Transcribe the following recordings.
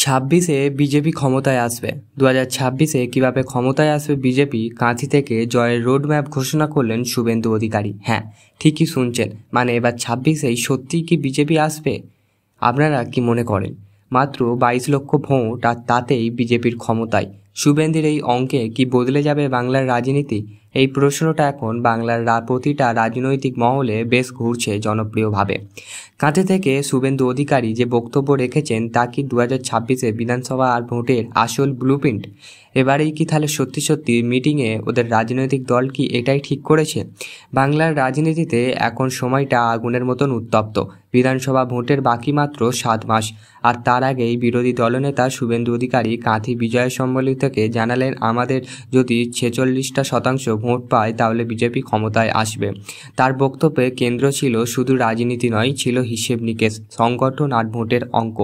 ছাব্বিশে বিজেপি ক্ষমতায় আসবে। 2026-এ কীভাবে ক্ষমতায় আসবে বিজেপি, কাঁথি থেকে জয়ের রোডম্যাপ ঘোষণা করলেন শুভেন্দু অধিকারী। হ্যাঁ, ঠিকই শুনছেন, মানে এবার 26-এই সত্যিই কি বিজেপি আসবে? আপনারা কি মনে করেন? মাত্র 22 লক্ষ ভোট আর তাতেই বিজেপির ক্ষমতায়। শুভেন্দুর এই অঙ্কে কি বদলে যাবে বাংলার রাজনীতি? এই প্রশ্নটা এখন বাংলার প্রতিটা রাজনৈতিক মহলে বেশ ঘুরছে জনপ্রিয়ভাবে। কাঁথি থেকে শুভেন্দু অধিকারী যে বক্তব্য রেখেছেন তা কি 2026-এ বিধানসভা আর ভোটের আসল ব্লুপ্রিন্ট? এবারেই কি তাহলে সত্যি সত্যি মিটিংয়ে ওদের রাজনৈতিক দল কি এটাই ঠিক করেছে? বাংলার রাজনীতিতে এখন সময়টা আগুনের মতন উত্তপ্ত। বিধানসভা ভোটের বাকি মাত্র 7 মাস, আর তার আগেই বিরোধী দলনেতা শুভেন্দু অধিকারী কাঁথি বিজয় সম্মেলনীতে জানালেন, আমাদের যদি 46% ভোট পায় তাহলে বিজেপি ক্ষমতায় আসবে। তার বক্তব্যে কেন্দ্র ছিল শুধু রাজনীতি নয়, ছিল হিসেব নিকেশ, সংগঠন আর ভোটের অঙ্ক।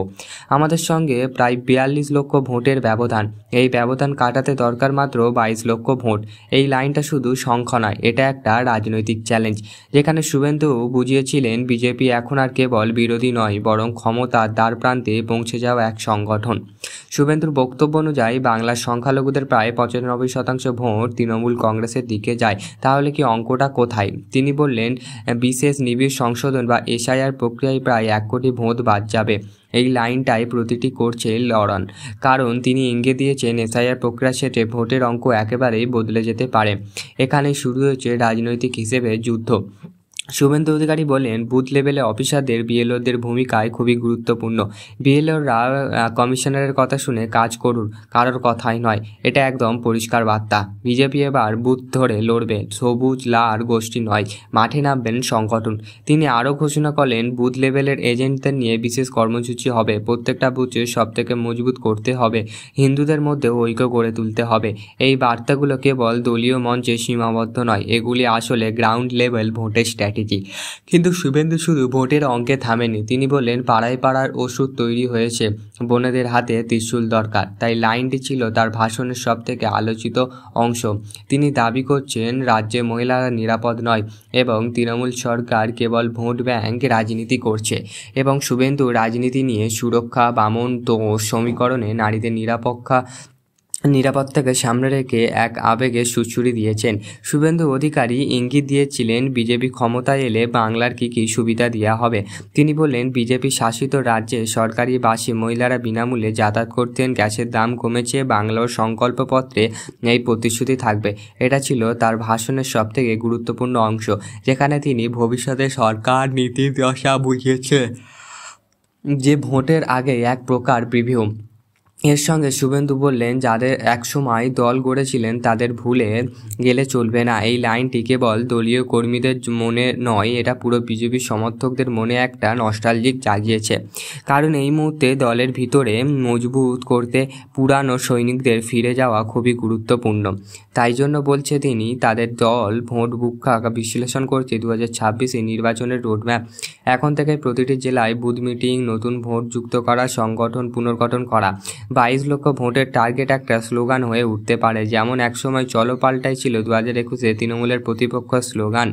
আমাদের সঙ্গে প্রায় 42 লক্ষ ভোটের ব্যবধান, এই ব্যবধান কাটাতে দরকার মাত্র 22 লক্ষ ভোট। এই লাইনটা শুধু সংখ্যা নয়, এটা একটা রাজনৈতিক চ্যালেঞ্জ, যেখানে শুভেন্দু বুঝিয়েছিলেন বিজেপি এখন আর কেবল বিরোধী নয়, বরং ক্ষমতার দ্বার প্রান্তে পৌঁছে যাওয়া এক সংগঠন। শুভেন্দুর বক্তব্য অনুযায়ী বাংলার সংখ্যালঘুদের প্রায় 95% ভোট তৃণমূল কংগ্রেসের দিকে যায়। তাহলে কি অঙ্কটা কোথায়? তিনি বললেন, বিশেষ নিবিড় সংশোধন বা এসআইআর প্রক্রিয়ায় প্রায় 1 কোটি ভোট বাদ যাবে। এই লাইনটাই প্রতিটি করছে লড়ন, কারণ তিনি ইঙ্গিত দিয়েছেন এসআইআর প্রক্রিয়া শেষে ভোটের অঙ্ক একেবারেই বদলে যেতে পারে। এখানেই শুরু হয়েছে রাজনৈতিক হিসেবে যুদ্ধ। শুভেন্দু অধিকারী বলেন, বুথ লেভেলে অফিসারদের বিএলওদের ভূমিকায় খুবই গুরুত্বপূর্ণ। বিএলওরা কমিশনারের কথা শুনে কাজ করুন, কারোর কথাই নয়। এটা একদম পরিষ্কার বার্তা। বিজেপি এবার বুথ ধরে লড়বে, সবুজ লাল গোষ্ঠী নয়, মাঠে নামবেন সংগঠন। তিনি আরও ঘোষণা করলেন, বুথ লেভেলের এজেন্টদের নিয়ে বিশেষ কর্মসূচি হবে। প্রত্যেকটা বুথে সবথেকে মজবুত করতে হবে, হিন্দুদের মধ্যে ঐক্য গড়ে তুলতে হবে। এই বার্তাগুলো কেবল দলীয় মঞ্চে সীমাবদ্ধ নয়, এগুলি আসলে গ্রাউন্ড লেভেল ভোটের স্ট্র্যাটেজি। কিন্তু শুভেন্দু শুধু ভোটের অঙ্কে থামেনি। তিনি বললেন, পাড়ায় পাড়ার ওষুধ তৈরি হয়েছে, বোনেদের হাতে ত্রিশূল দরকার। তাই লাইনটি ছিল তার ভাষণের সবথেকে আলোচিত অংশ। তিনি দাবি করছেন রাজ্যে মহিলারা নিরাপদ নয় এবং তৃণমূল সরকার কেবল ভোট ব্যাংক রাজনীতি করছে। এবং শুভেন্দু রাজনীতি নিয়ে সুরক্ষা, বামন তো সমীকরণে নারীদের নিরাপত্তাকে সামনে রেখে এক আবেগে সুড়সুড়ি দিয়েছেন। শুভেন্দু অধিকারী ইঙ্গিত দিয়েছিলেন, বিজেপি ক্ষমতায় এলে বাংলার কী কী সুবিধা দেওয়া হবে। তিনি বললেন, বিজেপি শাসিত রাজ্যে সরকারি বাসে মহিলারা বিনামূল্যে যাতায়াত করতেন, গ্যাসের দাম কমেছে, বাংলার সংকল্পপত্রে এই প্রতিশ্রুতি থাকবে। এটা ছিল তার ভাষণের সবথেকে গুরুত্বপূর্ণ অংশ, যেখানে তিনি ভবিষ্যতে সরকার নীতির দশা বুঝিয়েছে, যে ভোটের আগে এক প্রকার প্রিভিউ। এর সঙ্গে শুভেন্দু বললেন, যাদের একসময় দল গড়েছিলেন তাদের ভুলে গেলে চলবে না। এই লাইনটি কেবল দলীয় কর্মীদের মনে নয়, এটা পুরো বিজেপি সমর্থকদের মনে একটা নস্টালজিক জাগিয়েছে। কারণ এই মুহূর্তে দলের ভিতরে মজবুত করতে পুরানো সৈনিকদের ফিরে যাওয়া খুবই গুরুত্বপূর্ণ। তাই জন্য বলছে তিনি, তাদের দল ভোট বুক্ষা বিশ্লেষণ করছে 2026 নির্বাচনের রোডম্যাপ। এখন থেকে প্রতিটি জেলায় বুথ মিটিং, নতুন ভোট যুক্ত করা, সংগঠন পুনর্গঠন করা। 22 লক্ষ ভোটের টার্গেট একটা স্লোগান হয়ে উঠতে পারে, যেমন একসময় চলো পাল্টাই ছিল 2021-এ তৃণমূলের প্রতিপক্ষ স্লোগান।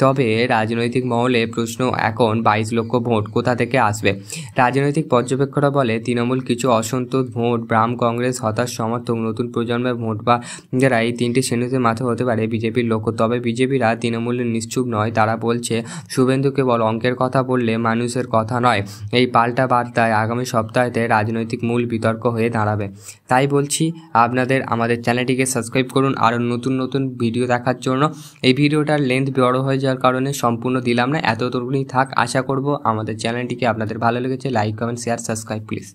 তবে রাজনৈতিক মহলে প্রশ্ন এখন 22 লক্ষ ভোট কোথা থেকে আসবে। রাজনৈতিক পর্যবেক্ষকরা বলে, তৃণমূল কিছু অসন্তোষ ভোট, বাম কংগ্রেস হতাশ সমর্থক, নতুন প্রজন্মের ভোট বা যারা এই 3টি শ্রেণীতে মাথা হতে পারে বিজেপির লক্ষ্য। তবে বিজেপিরা তৃণমূলের নিশ্চুপ নয়। তারা বলছে, শুভেন্দু কেবল অঙ্কের কথা বললে মানুষের কথা নয়। এই পাল্টা বার্তায় আগামী সপ্তাহেতে রাজনৈতিক মূল বিতর্ক হয়ে দাঁড়াবে। তাই বলছি, আমাদের চ্যানেলটিকে সাবস্ক্রাইব করুন আরও নতুন নতুন ভিডিও দেখার জন্য। এই ভিডিওটার লেন্থ বড় হয়ে যাওয়ার কারণে সম্পূর্ণ দিলাম না, এতটুকুনি থাক। আশা করব আমাদের চ্যানেলটিকে আপনাদের ভালো লেগেছে। Like, comment, share, subscribe please.